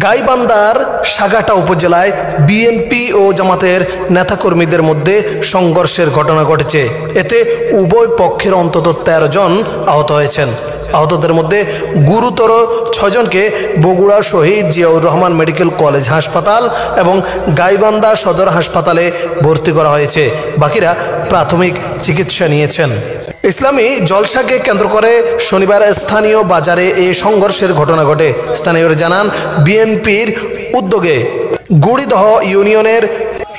গাইবান্ধার সাগাটা উপজেলায় বিএনপি ও জামাতের নেতাকর্মীদের মধ্যে সংঘর্ষের ঘটনা ঘটেছে। এতে উভয় পক্ষের অন্তত ১৩ জন আহত হয়েছেন। আহতদের মধ্যে গুরুতর ৬ জনকে বগুড়া শহীদ জিয়াউর রহমান মেডিকেল কলেজ হাসপাতাল এবং গাইবান্ধা সদর হাসপাতালে ভর্তি করা হয়েছে। বাকিরা প্রাথমিক চিকিৎসা নিয়েছেন। ইসলামী জলসাকে কেন্দ্র করে শনিবার স্থানীয় বাজারে এই সংঘর্ষের ঘটনা ঘটে। স্থানীয়রা জানান, বিএনপির উদ্যোগে গুড়িদহ ইউনিয়নের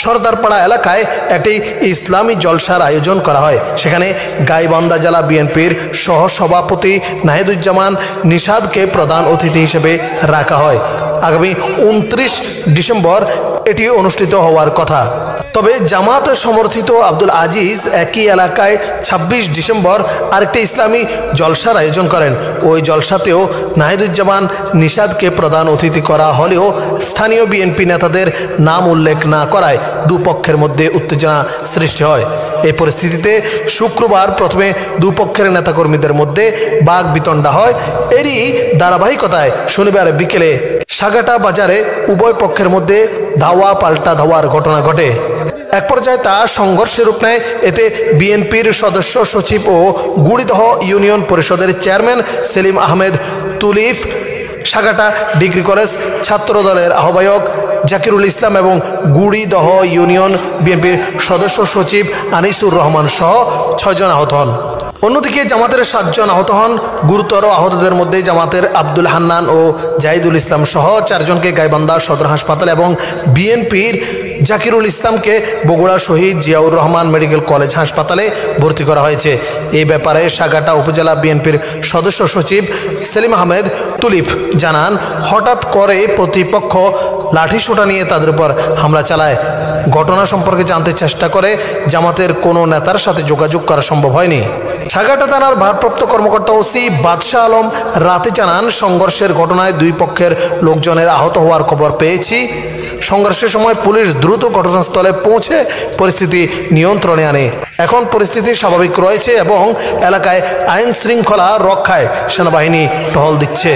সরদারপাড়া এলাকায় একটি ইসলামী জলসার আয়োজন করা হয়। সেখানে গাইবান্ধা জেলা বিএনপির সহসভাপতি নাহিদুজ্জামান নিশাদকে প্রধান অতিথি হিসেবে রাখা হয়। আগামী ২৯ ডিসেম্বর এটি অনুষ্ঠিত হওয়ার কথা। তবে জামাত সমর্থিত আব্দুল আজিজ একই এলাকায় ২৬ ডিসেম্বর আরেকটি ইসলামী জলসার আয়োজন করেন। ওই জলসাতেও নাহিদুজ্জামান নিশাদকে প্রধান অতিথি করা হলেও স্থানীয় বিএনপি নেতাদের নাম উল্লেখ না করায় দুপক্ষের মধ্যে উত্তেজনা সৃষ্টি হয়। এই পরিস্থিতিতে শুক্রবার প্রথমে দুপক্ষের নেতাকর্মীদের মধ্যে বাকবিতণ্ডা হয়। এরই ধারাবাহিকতায় শনিবার বিকেলে সাগাটা বাজারে উভয় পক্ষের মধ্যে ধাওয়া পাল্টা ধাওয়ার ঘটনা ঘটে। এক পর্যায়ে তা সংঘর্ষের রূপ নেয়। এতে বিএনপির সদস্য সচিব ও গুড়িদহ ইউনিয়ন পরিষদের chairman Selim Ahmed তুলিফ, সাগাটা degree college ছাত্র দলের আহ্বায়ক জাকিরুল ইসলাম এবং গুড়িদহ ইউনিয়ন বিএনপির সদস্য সচিব আনিসুর রহমান সহ ৬ জন আহত হন। অন্যদিকে জামাতের ৭ জন আহত হন। গুরুতর আহতদের মধ্যে জামাতের আব্দুল হান্নান ও জাহিদুল ইসলাম সহ ৪ জনকে গাইবান্ধা সদর হাসপাতাল এবং বিএনপির জাকিরুল ইসলামকে বগুড়া শহীদ জিয়াউর রহমান মেডিকেল কলেজ হাসপাতালে ভর্তি করা হয়েছে। এই ব্যাপারে সাগাটা উপজেলা বিএনপির সদস্য সচিব সেলিম আহমেদ তুলিফ জানান, হঠাৎ করে প্রতিপক্ষ লাঠিসোঁটা নিয়ে তাদের উপর হামলা চালায়। ঘটনা সম্পর্কে জানতে চেষ্টা করে জামাতের কোনো নেতার সাথে যোগাযোগ করা সম্ভব হয়নি। সাগাটা থানার ভারপ্রাপ্ত কর্মকর্তা ওসি বাদশাহ আলম রাতে জানান, সংঘর্ষের ঘটনায় দুই পক্ষের লোকজনের আহত হওয়ার খবর পেয়েছি। সংঘর্ষের সময় পুলিশ দ্রুত ঘটনাস্থলে পৌঁছে পরিস্থিতি নিয়ন্ত্রণে আনে। এখন পরিস্থিতি স্বাভাবিক রয়েছে এবং এলাকায় আইন শৃঙ্খলা রক্ষায় সেনাবাহিনী টহল দিচ্ছে।